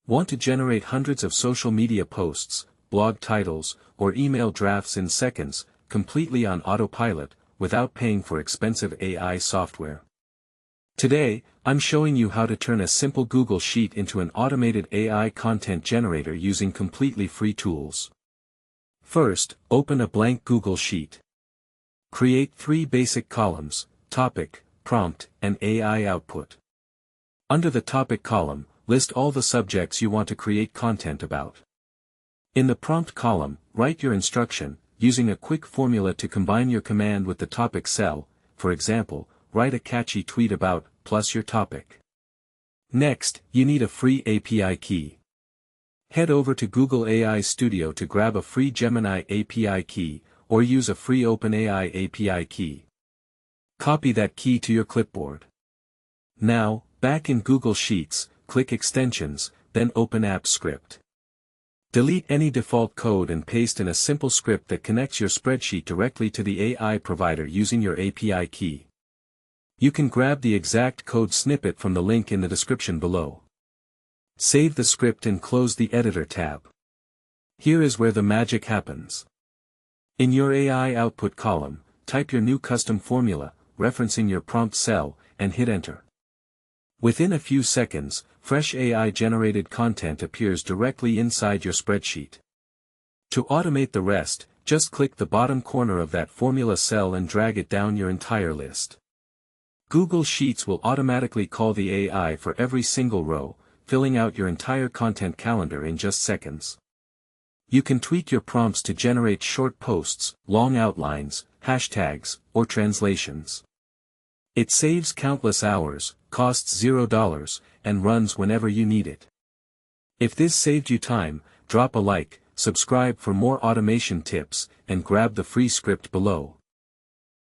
Want to generate hundreds of social media posts, blog titles, or email drafts in seconds, completely on autopilot, without paying for expensive AI software? Today, I'm showing you how to turn a simple Google Sheet into an automated AI content generator using completely free tools. First, open a blank Google Sheet. Create 3 basic columns: topic, prompt, and AI output. Under the topic column, list all the subjects you want to create content about. In the prompt column, write your instruction, using a quick formula to combine your command with the topic cell. For example, write a catchy tweet about, plus your topic. Next, you need a free API key. Head over to Google AI Studio to grab a free Gemini API key, or use a free OpenAI API key. Copy that key to your clipboard. Now, back in Google Sheets, click Extensions, then open App Script. Delete any default code and paste in a simple script that connects your spreadsheet directly to the AI provider using your API key. You can grab the exact code snippet from the link in the description below. Save the script and close the Editor tab. Here is where the magic happens. In your AI output column, type your new custom formula, referencing your prompt cell, and hit Enter. Within a few seconds, fresh AI-generated content appears directly inside your spreadsheet. To automate the rest, just click the bottom corner of that formula cell and drag it down your entire list. Google Sheets will automatically call the AI for every single row, filling out your entire content calendar in just seconds. You can tweak your prompts to generate short posts, long outlines, hashtags, or translations. It saves countless hours, costs $0, and runs whenever you need it. If this saved you time, drop a like, subscribe for more automation tips, and grab the free script below.